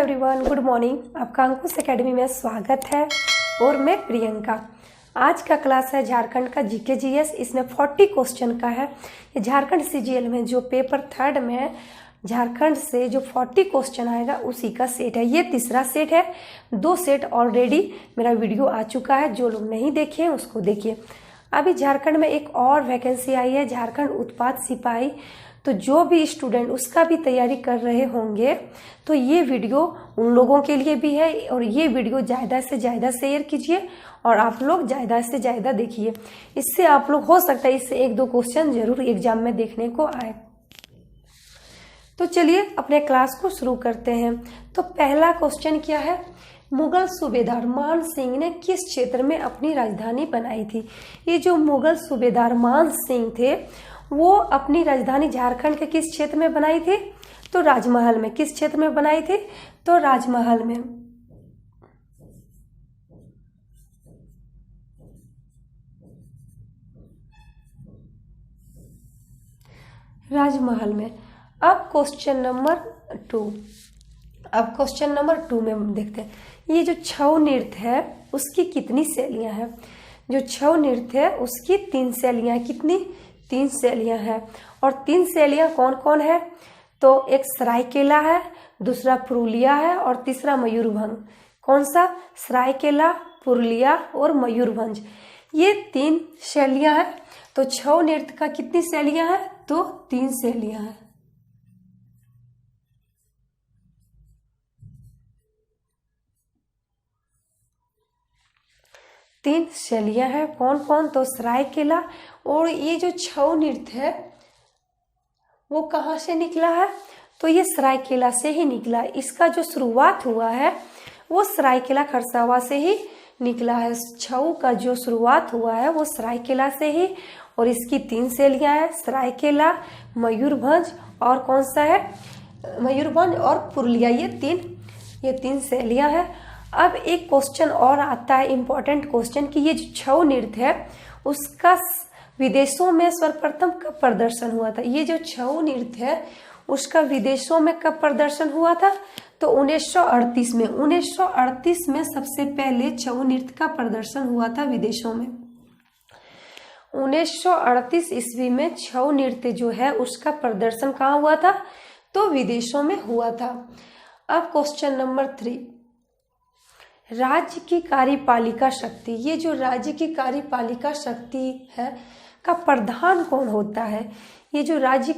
Everyone, good morning. आपका अंकुश academy में स्वागत है और मैं प्रियंका। आज का क्लास है झारखंड का जीके जीएस। इसमें 40 क्वेश्चन का है। ये झारखंड सीजीएल में जो पेपर थर्ड में झारखंड से जो 40 क्वेश्चन आएगा उसी का सेट है। ये तीसरा सेट है। 2 सेट ऑलरेडी मेरा वीडियो आ चुका है, जो लोग नहीं देखे हैं उसको देखिए। अभी झारखंड में एक और वैकेंसी आई है, झारखंड उत्पाद सिपाही। तो जो भी स्टूडेंट उसका भी तैयारी कर रहे होंगे तो ये वीडियो उन लोगों के लिए भी है और ये वीडियो ज़्यादा से ज़्यादा शेयर कीजिए और आप लोग ज़्यादा से ज़्यादा देखिए। इससे आप लोग हो सकता है इससे 1-2 क्वेश्चन जरूर एग्जाम में देखने को आए। तो चलिए अपने क्लास को शुरू करते हैं। तो पहला क्वेश्चन क्या है, मुगल सूबेदार मान सिंह ने किस क्षेत्र में अपनी राजधानी बनाई थी। ये जो मुगल सूबेदार मान सिंह थे वो अपनी राजधानी झारखंड के किस क्षेत्र में बनाई थी, तो राजमहल में। किस क्षेत्र में बनाई थी, तो राजमहल में। राजमहल में। अब क्वेश्चन नंबर 2 में हम देखते हैं। ये जो छऊ नृत्य है उसकी कितनी शैलियां हैं। जो छऊ नृत्य है उसकी 3 शैलियां। कितनी? 3 शैलियां हैं। और 3 शैलियां कौन कौन है, तो एक सरायकेला है, दूसरा पुरुलिया है और तीसरा मयूरभंज। कौन सा? सरायकेला, पुरुलिया और मयूरभंज। ये 3 शैलियां हैं। तो छऊ नृत्य का कितनी शैलियां हैं, तो 3 शैलियां हैं। तीन शैलियां हैं। कौन कौन, तो सरायकेला। और ये जो छऊ नृत्य है वो कहाँ से निकला है, तो ये सरायकेला से ही निकला। इसका जो शुरुआत हुआ है वो सरायकेला खरसावा से ही निकला है। छऊ का जो शुरुआत हुआ है वो सरायकेला से ही। और इसकी 3 शैलियां हैं, सरायकेला, मयूरभंज और कौन सा है, मयूरभंज और पुरुलिया। ये तीन शैलियां हैं। अब एक क्वेश्चन और आता है, इंपॉर्टेंट क्वेश्चन, कि ये जो छऊ नृत्य है उसका विदेशों में सर्वप्रथम कब प्रदर्शन हुआ था। ये जो छऊ नृत्य है उसका विदेशों में कब प्रदर्शन हुआ था, तो 1938 में। 1938 में सबसे पहले छऊ नृत्य का प्रदर्शन हुआ था विदेशों में। 1938 ईस्वी में छऊ नृत्य जो है उसका प्रदर्शन कहाँ हुआ था, तो विदेशों में हुआ था। अब क्वेश्चन नंबर 3, राज्य की कार्यपालिका शक्ति। ये जो राज्य की कार्यपालिका शक्ति है का प्रधान कौन होता है। ये जो राज्य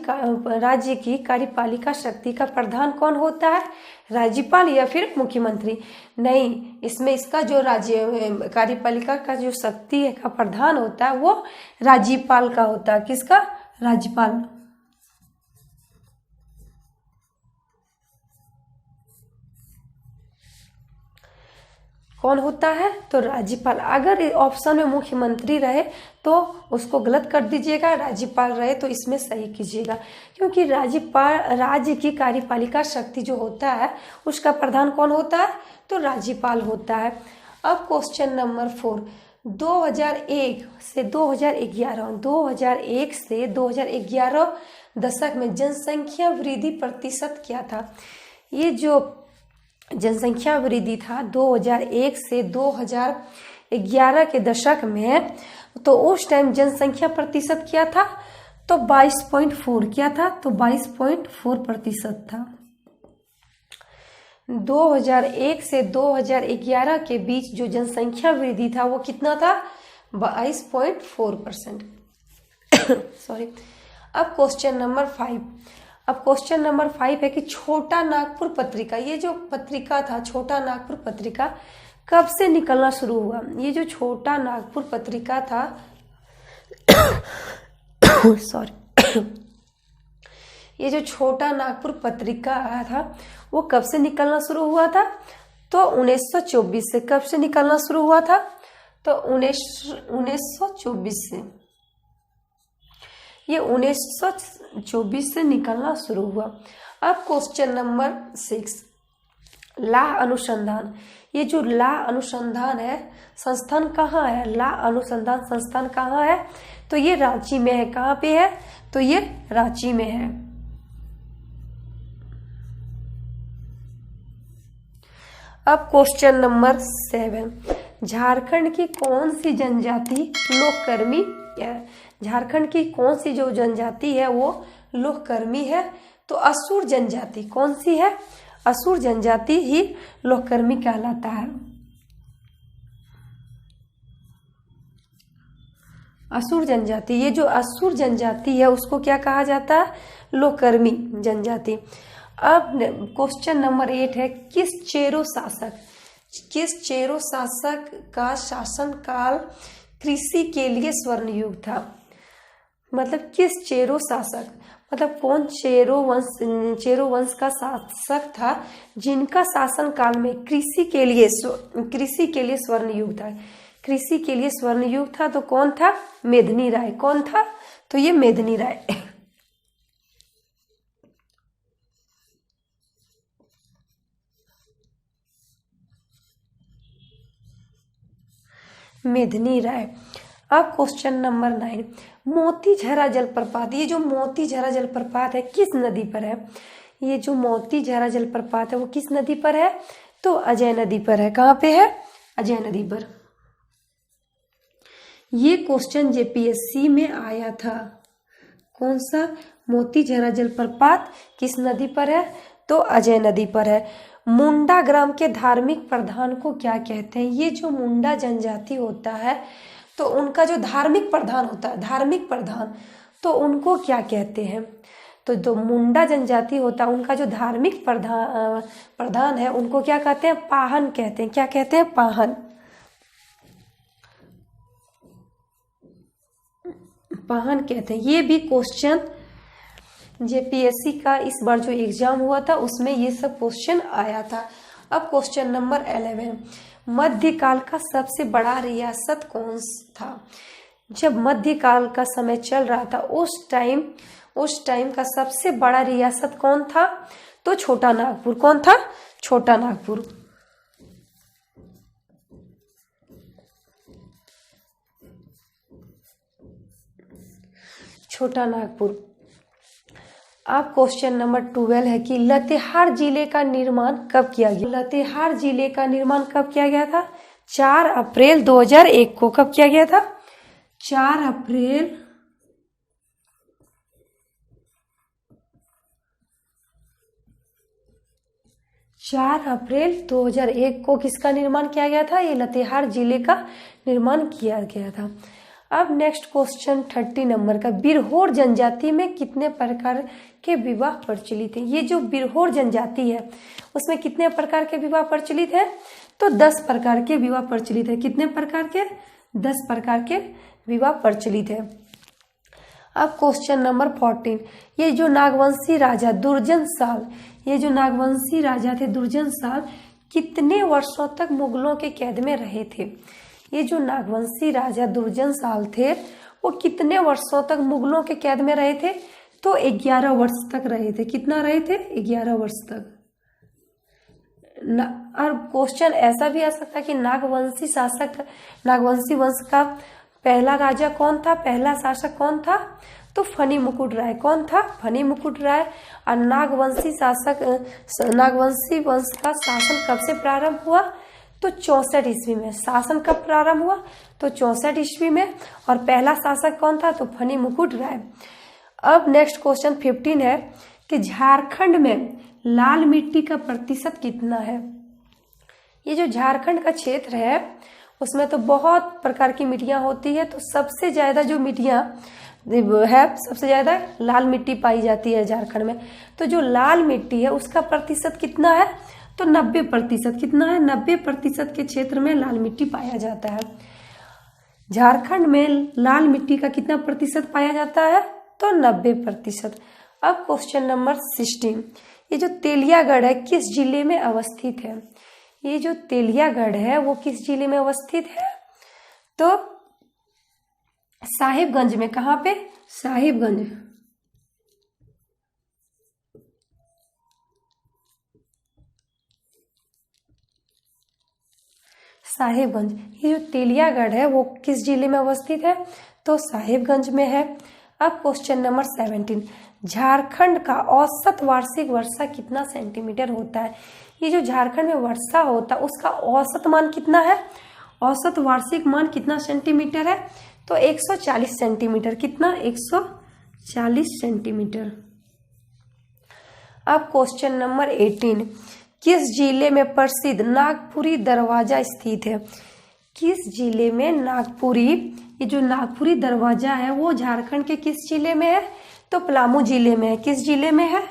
की कार्यपालिका शक्ति का प्रधान कौन होता है, राज्यपाल या फिर मुख्यमंत्री? नहीं, इसमें इसका जो राज्य कार्यपालिका का जो शक्ति है का प्रधान होता है वो राज्यपाल का होता है। किसका? राज्यपाल। कौन होता है, तो राज्यपाल। अगर ऑप्शन में मुख्यमंत्री रहे तो उसको गलत कर दीजिएगा, राज्यपाल रहे तो इसमें सही कीजिएगा। क्योंकि राज्य की कार्यपालिका शक्ति जो होता है उसका प्रधान कौन होता है, तो राज्यपाल होता है। अब क्वेश्चन नंबर 4, 2001 से 2011 दशक में जनसंख्या वृद्धि प्रतिशत क्या था। ये जो जनसंख्या वृद्धि था 2001 से 2011 के दशक में, तो उस टाइम जनसंख्या प्रतिशत क्या था, तो 22.4। क्या था, तो 22.4% था। 2001 से 2011 के बीच जो जनसंख्या वृद्धि था वो कितना था, 22.4%। सॉरी। अब क्वेश्चन नंबर 5 है कि छोटा नागपुर पत्रिका। ये जो पत्रिका था छोटा नागपुर पत्रिका कब से निकलना शुरू हुआ। ये जो छोटा नागपुर पत्रिका था सॉरी ये जो छोटा नागपुर पत्रिका था वो कब से निकलना शुरू हुआ था, तो 1924 से। कब से निकलना शुरू हुआ था, तो 1924 से। ये 1924 से निकलना शुरू हुआ। अब क्वेश्चन नंबर 6, लाह अनुसंधान। ये जो लाह अनुसंधान है संस्थान कहाँ है, लाह अनुसंधान संस्थान कहाँ है, तो ये रांची में है। कहाँ पे है, तो ये रांची में है। अब क्वेश्चन नंबर 7, झारखंड की कौन सी जनजाति लोककर्मी है? झारखंड की कौन सी जो जनजाति है वो लोककर्मी है? तो असुर जनजाति। कौन सी है? असुर जनजाति ही लोककर्मी कहलाता है। असुर जनजाति, ये जो असुर जनजाति है उसको क्या कहा जाता है? लोककर्मी जनजाति। अब क्वेश्चन नंबर 8 है, किस चेरो शासक का शासन काल कृषि के लिए स्वर्ण युग था? मतलब किस चेरो शासक, मतलब कौन चेरो वंश का शासक था जिनका शासन काल में कृषि के लिए स्वर्ण युग था? कृषि के लिए स्वर्ण युग था तो कौन था? मेदिनी राय। कौन था? तो ये मेदिनी राय। मेदिनी राय। अब क्वेश्चन नंबर 9, मोतीझरा जलप्रपात। ये जो मोतीझरा जलप्रपात है किस नदी पर है? ये जो मोतीझरा जलप्रपात है वो किस नदी पर है? तो अजय नदी पर है। कहाँ पे है? अजय नदी पर। ये क्वेश्चन जेपीएससी में आया था। कौन सा? मोतीझरा जलप्रपात किस नदी पर है? तो अजय नदी पर है। मुंडा ग्राम के धार्मिक प्रधान को क्या कहते हैं? ये जो मुंडा जनजाति होता है तो उनका जो धार्मिक प्रधान होता है, धार्मिक प्रधान, तो उनको क्या कहते हैं? तो जो मुंडा जनजाति होता है उनका जो धार्मिक प्रधान है उनको क्या कहते हैं? पाहन कहते हैं। क्या कहते हैं? पाहन। पाहन कहते हैं। ये भी क्वेश्चन जेपीएससी का इस बार जो एग्जाम हुआ था उसमें ये सब क्वेश्चन आया था। अब क्वेश्चन नंबर 11, मध्यकाल का सबसे बड़ा रियासत कौन था? जब मध्यकाल का समय चल रहा था उस टाइम का सबसे बड़ा रियासत कौन था? तो छोटा नागपुर। कौन था? छोटा नागपुर। छोटा नागपुर। अब क्वेश्चन नंबर 12 है कि लातेहार जिले का निर्माण कब किया गया? लातेहार जिले का निर्माण कब किया गया था? 4 अप्रैल 2001 को। कब किया गया था? 4 अप्रैल 2001 को किसका निर्माण किया गया था? ये लातेहार जिले का निर्माण किया गया था। अब नेक्स्ट क्वेश्चन 30 नंबर का, बिरहोर जनजाति में कितने प्रकार के विवाह प्रचलित है? ये जो बिरहोर जनजाति है उसमें कितने प्रकार के विवाह प्रचलित है? तो 10 प्रकार के विवाह प्रचलित है। कितने प्रकार के? 10 प्रकार के विवाह प्रचलित है। अब क्वेश्चन नंबर 14, ये जो नागवंशी राजा दुर्जन साल, ये जो नागवंशी राजा थे दुर्जन साल कितने वर्षों तक मुगलों के कैद में रहे थे? ये जो नागवंशी राजा दुर्जन साल थे वो कितने वर्षों तक मुगलों के कैद में रहे थे? तो 11 वर्ष तक रहे थे। कितना रहे थे? 11 वर्ष तक। और क्वेश्चन ऐसा भी आ सकता है कि नागवंशी वंश का पहला राजा कौन था? पहला शासक कौन था? तो फनी मुकुट राय। कौन था? फनी मुकुट राय। और नागवंशी वंश का शासन कब से प्रारंभ हुआ? तो 64 ईस्वी में। शासन कब प्रारंभ हुआ? तो 64 ईस्वी में। और पहला शासक कौन था? तो फनी मुकुट राय। अब नेक्स्ट क्वेश्चन 15 है कि झारखंड में लाल मिट्टी का प्रतिशत कितना है? ये जो झारखंड का क्षेत्र है उसमें तो बहुत प्रकार की मिट्टियां होती है, तो सबसे ज्यादा जो मिट्टियां है सबसे ज्यादा लाल मिट्टी पाई जाती है झारखंड में। तो जो लाल मिट्टी है उसका प्रतिशत कितना है? तो 90%। कितना है? 90% के क्षेत्र में लाल मिट्टी पाया जाता है। झारखंड में लाल मिट्टी का कितना प्रतिशत पाया जाता है? तो 90%। अब क्वेश्चन नंबर 16, ये जो तेलियागढ़ है किस जिले में अवस्थित है? ये जो तेलियागढ़ है वो किस जिले में अवस्थित है? तो साहिबगंज में। कहाँ पे? साहिबगंज। साहिबगंज। ये जो तेलियागढ़ है वो किस जिले में अवस्थित है? तो साहिबगंज में है। अब क्वेश्चन नंबर 17, झारखंड का औसत वार्षिक वर्षा कितना सेंटीमीटर होता है? ये जो झारखंड में वर्षा होता है उसका औसत मान कितना है, औसत वार्षिक मान कितना सेंटीमीटर है, तो 140 सेंटीमीटर। कितना, 140 सेंटीमीटर। अब क्वेश्चन नंबर 18, किस जिले में प्रसिद्ध नागपुरी दरवाजा स्थित है। किस जिले में नागपुरी, ये जो नागपुरी दरवाजा है वो झारखंड के किस जिले में है, तो पलामू जिले में है। किस जिले में है,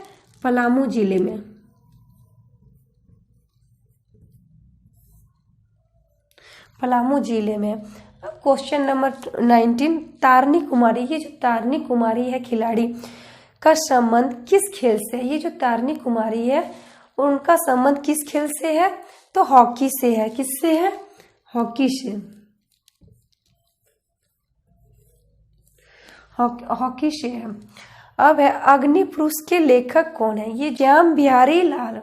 पलामू जिले में। पलामू जिले में। अब क्वेश्चन नंबर 19, तारनी कुमारी, ये जो तारनी कुमारी है खिलाड़ी का संबंध किस खेल से है। ये जो तारनी कुमारी है उनका संबंध किस खेल से है, तो हॉकी से है। किससे है, हॉकी से, हॉकी से है। अब है अग्निपुरुष के लेखक कौन है। ये श्याम बिहारी लाल,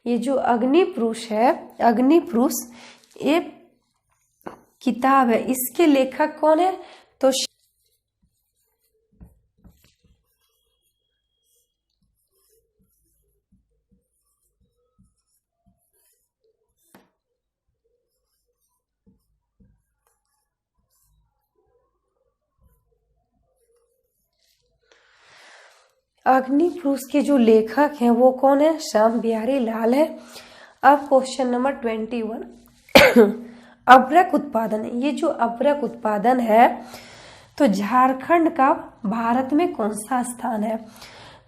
ये जो अग्निपुरुष है, अग्निपुरुष ये किताब है, इसके लेखक कौन है, तो अग्निपुरुष के जो लेखक हैं वो कौन है, श्याम बिहारी लाल है। अब क्वेश्चन नंबर 21, अभ्रक उत्पादन। ये जो अभ्रक उत्पादन है तो झारखंड का भारत में कौन सा स्थान है,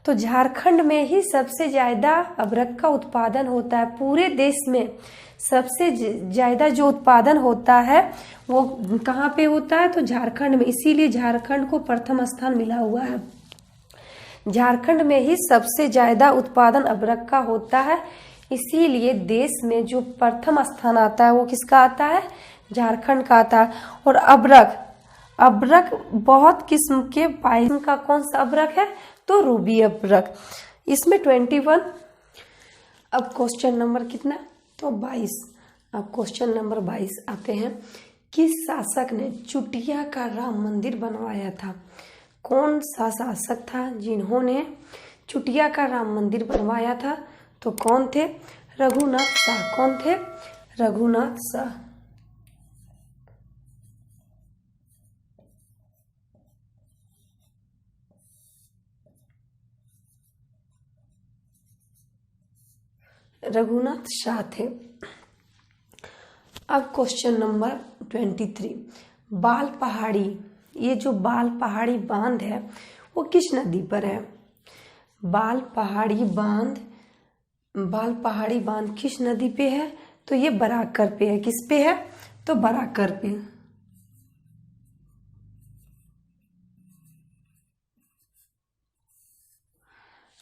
तो झारखंड में ही सबसे ज्यादा अभ्रक का उत्पादन होता है। पूरे देश में सबसे ज्यादा जो उत्पादन होता है वो कहाँ पे होता है, तो झारखंड में। इसीलिए झारखंड को प्रथम स्थान मिला हुआ है। झारखंड में ही सबसे ज्यादा उत्पादन अभ्रक का होता है, इसीलिए देश में जो प्रथम स्थान आता है वो किसका आता है, झारखंड का आता है। और अभ्रक, अभ्रक बहुत किस्म के पाए का कौन सा अभ्रक है, तो रूबी अभ्रक। इसमें 21। अब क्वेश्चन नंबर कितना, तो 22। अब क्वेश्चन नंबर 22 आते हैं, किस शासक ने चुटिया का राम मंदिर बनवाया था। कौन सा शासक था जिन्होंने चुटिया का राम मंदिर बनवाया था, तो कौन थे, रघुनाथ शाह। कौन थे, रघुनाथ शाह। रघुनाथ शाह थे। अब क्वेश्चन नंबर 23, बाल पहाड़ी। ये जो बाल पहाड़ी बांध है वो किस नदी पर है। बाल पहाड़ी बांध, बाल पहाड़ी बांध किस नदी पे है, तो ये बराकर पे है। किस पे है, तो बराकर पे।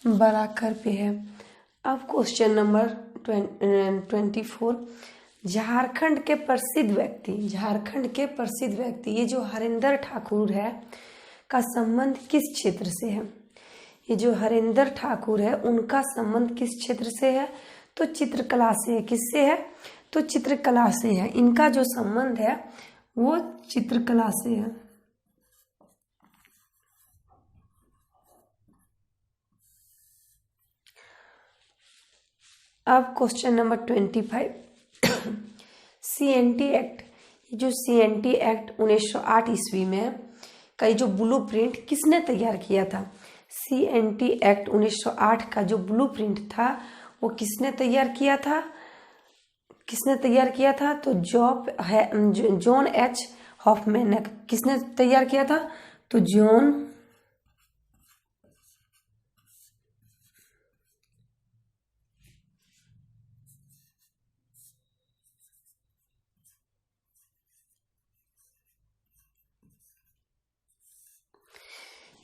बराकर पे है। अब क्वेश्चन नंबर 24, झारखंड के प्रसिद्ध व्यक्ति, झारखंड के प्रसिद्ध व्यक्ति, ये जो हरिंदर ठाकुर है का संबंध किस क्षेत्र से है। ये जो हरिंदर ठाकुर है उनका संबंध किस क्षेत्र से है, तो चित्रकला से है। किससे है, तो चित्रकला से है। इनका जो संबंध है वो चित्रकला से है। अब क्वेश्चन नंबर 25, CNT एक्ट। ये जो CNT एक्ट 1908 ईस्वी में का ये जो ब्लूप्रिंट किसने तैयार किया था। CNT एक्ट 1908 का जो ब्लूप्रिंट था वो किसने तैयार किया था, किसने तैयार किया था, तो जॉन एच हॉफमैन ने। किसने तैयार किया था, तो जॉन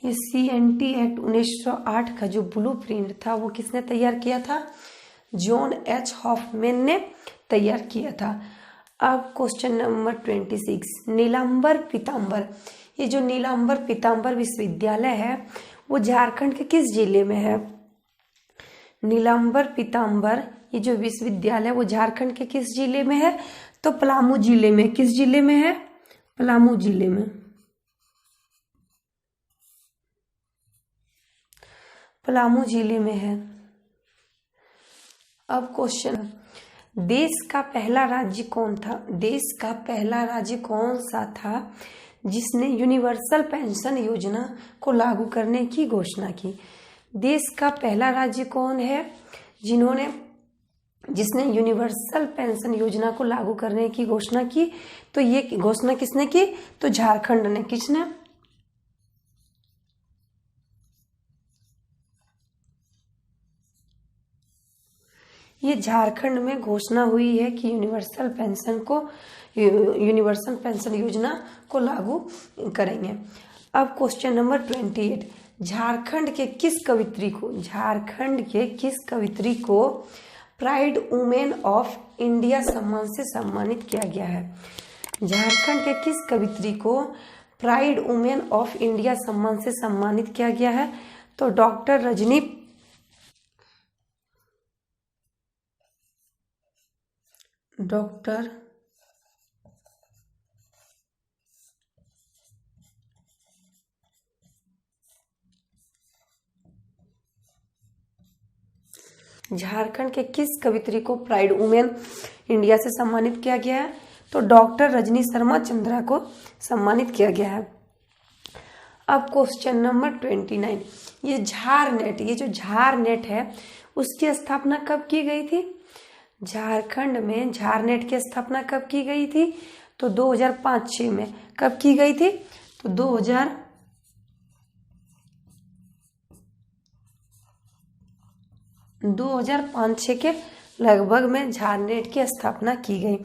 ये CNT एक्ट 1908 का जो ब्लूप्रिंट था वो किसने तैयार किया था, जॉन एच हॉफमैन ने तैयार किया था। अब क्वेश्चन नंबर 26, नीलांबर पीतांबर। ये जो नीलांबर पीतांबर विश्वविद्यालय है वो झारखंड के किस जिले में है। नीलांबर पीतांबर ये जो विश्वविद्यालय वो झारखंड के किस जिले में है, तो पलामू जिले में। किस जिले में है, पलामू जिले में। पलामू जिले में है। अब क्वेश्चन, देश का पहला राज्य कौन था? देश का पहला राज्य कौन सा था जिसने यूनिवर्सल पेंशन योजना को लागू करने की घोषणा की? देश का पहला राज्य कौन है जिसने यूनिवर्सल पेंशन योजना को लागू करने की घोषणा की? तो ये घोषणा किसने की? तो झारखंड ने। किसने? ये झारखंड में घोषणा हुई है कि यूनिवर्सल पेंशन योजना को लागू करेंगे। अब क्वेश्चन नंबर 28, झारखंड के किस कवित्री को प्राइड वुमेन ऑफ इंडिया सम्मान से सम्मानित किया गया है? झारखंड के किस कवित्री को प्राइड वुमेन ऑफ इंडिया सम्मान से सम्मानित किया गया है? तो डॉक्टर झारखंड के किस कवित्री को प्राइड वुमेन इंडिया से सम्मानित किया गया है? तो डॉक्टर रजनी शर्मा चंद्रा को सम्मानित किया गया है। अब क्वेश्चन नंबर 29, ये जो झारनेट है उसकी स्थापना कब की गई थी? झारखंड में झारनेट की स्थापना कब की गई थी? तो 2005-06 में। कब की गई थी? तो 2005-06 के लगभग में झारनेट की स्थापना की गई।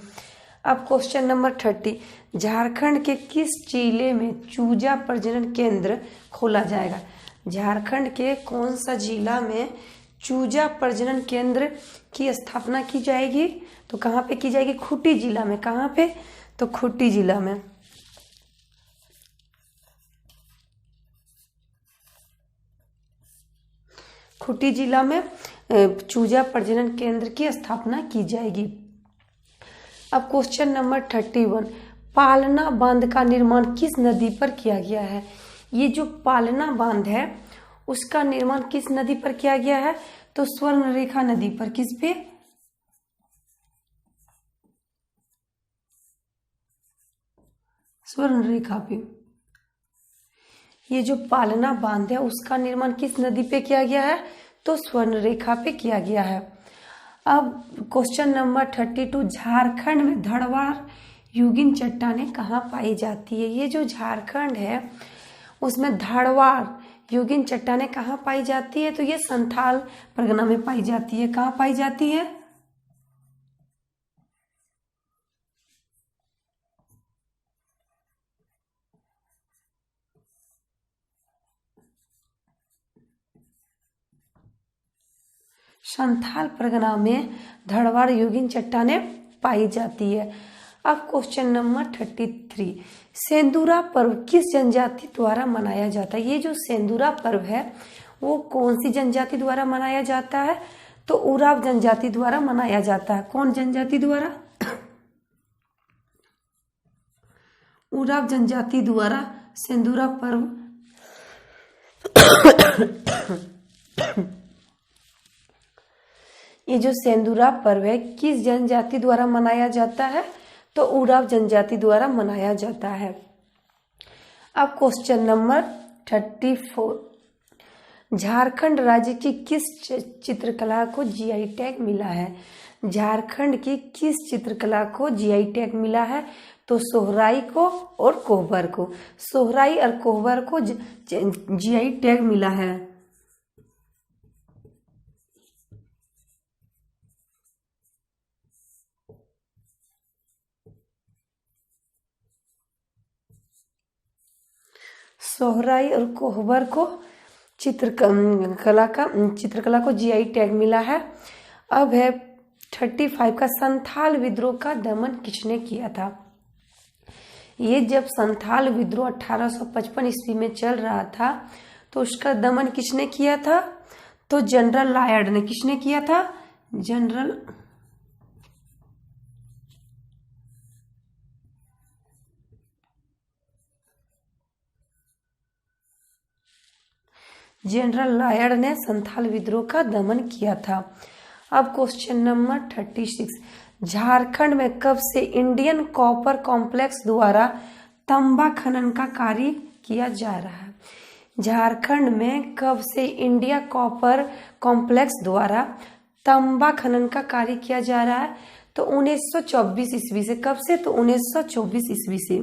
अब क्वेश्चन नंबर 30, झारखंड के किस जिले में चूजा प्रजनन केंद्र खोला जाएगा? झारखंड के कौन सा जिला में चूजा प्रजनन केंद्र की स्थापना की जाएगी? तो कहाँ पे की जाएगी? खूंटी जिला में। कहाँ पे? तो खूंटी जिला में। खूंटी जिला में चूजा प्रजनन केंद्र की स्थापना की जाएगी। अब क्वेश्चन नंबर 31, पालना बांध का निर्माण किस नदी पर किया गया है? ये जो पालना बांध है उसका निर्माण किस नदी पर किया गया है? तो स्वर्णरेखा नदी पर। किस पे? स्वर्णरेखा पे। ये जो पालना बांध है उसका निर्माण किस नदी पे किया गया है? तो स्वर्णरेखा पे किया गया है। अब क्वेश्चन नंबर 32, झारखंड में धड़वाड़ युगीन चट्टानें कहाँ पाई जाती है? ये जो झारखंड है उसमें धड़वाड़ युगीन चट्टानें कहाँ पाई जाती है? तो ये संथाल परगना में पाई जाती है। कहाँ पाई जाती है? संथाल परगना में धड़वाड़ युगीन चट्टानें पाई जाती है। अब क्वेश्चन नंबर 33, सेंदूरा पर्व किस जनजाति द्वारा मनाया जाता है? ये जो सेंदूरा पर्व है वो कौन सी जनजाति द्वारा मनाया जाता है? तो उराव जनजाति द्वारा मनाया जाता है। कौन जनजाति द्वारा? उराव जनजाति द्वारा सेंदूरा पर्व ये जो सेंदूरा पर्व है किस जनजाति द्वारा मनाया जाता है? तो उराव जनजाति द्वारा मनाया जाता है। अब क्वेश्चन नंबर 34, झारखंड राज्य की किस चित्रकला को जीआई टैग मिला है? झारखंड की किस चित्रकला को जीआई टैग मिला है? तो सोहराई को और कोहबर को। सोहराई और कोहबर को जीआई टैग मिला है। सोहराई और कोहबर को चित्रकला को जीआई टैग मिला है। अब है 35 का, संथाल विद्रोह का दमन किसने किया था? ये जब संथाल विद्रोह 1855 ईस्वी में चल रहा था तो उसका दमन किसने किया था? तो जनरल लायड ने। किसने किया था? जनरल लायड ने संथाल विद्रोह का दमन किया था। अब क्वेश्चन नंबर 36, झारखंड में कब से इंडियन कॉपर कॉम्प्लेक्स द्वारा तांबा खनन का कार्य किया जा रहा है? झारखंड में कब से इंडिया कॉपर कॉम्प्लेक्स द्वारा तांबा खनन का कार्य किया जा रहा है? तो 1924 ईस्वी से। कब से? तो 1924 ईस्वी से।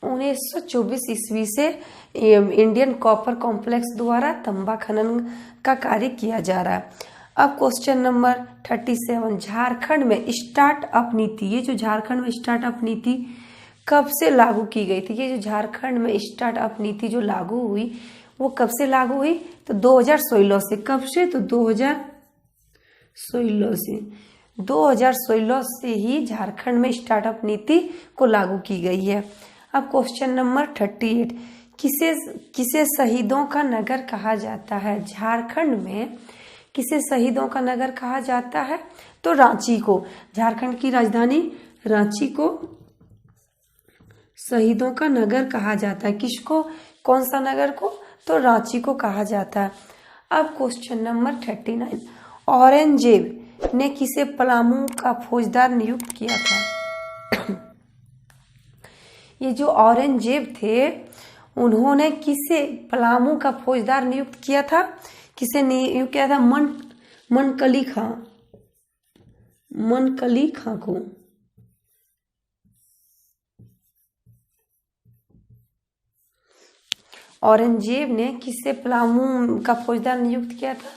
1924 ईस्वी से इंडियन कॉपर कॉम्प्लेक्स द्वारा तांबा खनन का कार्य किया जा रहा है। अब क्वेश्चन नंबर 37, झारखंड में स्टार्टअप नीति, ये जो झारखंड में स्टार्टअप नीति कब से लागू की गई थी? ये जो झारखंड में स्टार्टअप नीति जो लागू हुई वो कब से लागू हुई? तो 2016 से। कब से? तो 2016 से। 2016 से ही झारखंड में स्टार्टअप नीति को लागू की गई है। अब क्वेश्चन नंबर 38, किसे शहीदों का नगर कहा जाता है? झारखंड में किसे शहीदों का नगर कहा जाता है? तो रांची को। झारखंड की राजधानी रांची को शहीदों का नगर कहा जाता है। किसको? कौन सा नगर को? तो रांची को कहा जाता है। अब क्वेश्चन नंबर 39, औरंगजेब ने किसे पलामू का फौजदार नियुक्त किया था? ये जो औरंगजेब थे उन्होंने किसे पलामू का फौजदार नियुक्त किया था? किसे नियुक्त किया था? मनकली खां को। औरंगजेब ने किसे पलामू का फौजदार नियुक्त किया था?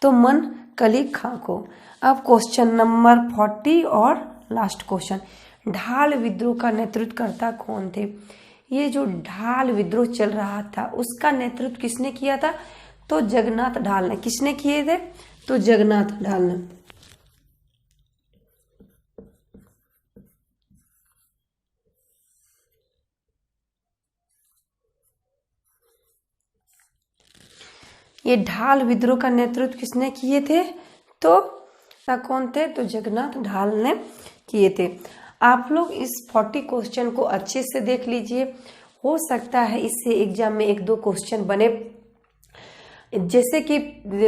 तो मनकली खां को। अब क्वेश्चन नंबर 40 और लास्ट क्वेश्चन, ढाल विद्रोह का नेतृत्वकर्ता कौन थे? ये जो ढाल विद्रोह चल रहा था उसका नेतृत्व किसने किया था? तो जगन्नाथ ढाल ने। किसने किए थे? तो जगन्नाथ ढाल ने। ये ढाल विद्रोह का नेतृत्व किसने किए थे? तो कौन थे? तो जगन्नाथ ढाल ने किए थे। आप लोग इस 40 क्वेश्चन को अच्छे से देख लीजिए, हो सकता है इससे एग्जाम में 1-2 क्वेश्चन बने। जैसे कि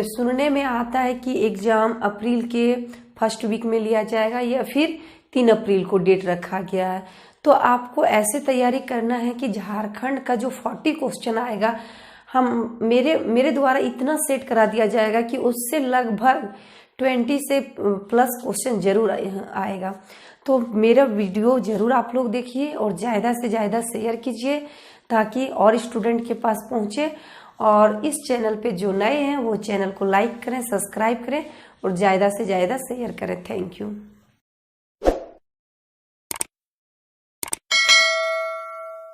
सुनने में आता है कि एग्जाम अप्रैल के फर्स्ट वीक में लिया जाएगा या फिर 3 अप्रैल को डेट रखा गया है। तो आपको ऐसे तैयारी करना है कि झारखंड का जो 40 क्वेश्चन आएगा हम मेरे द्वारा इतना सेट करा दिया जाएगा कि उससे लगभग 20 से प्लस क्वेश्चन जरूर आएगा। तो मेरा वीडियो जरूर आप लोग देखिए और ज़्यादा से ज़्यादा शेयर कीजिए ताकि और स्टूडेंट के पास पहुँचे। और इस चैनल पे जो नए हैं वो चैनल को लाइक करें, सब्सक्राइब करें और ज़्यादा से ज़्यादा शेयर करें। Thank you.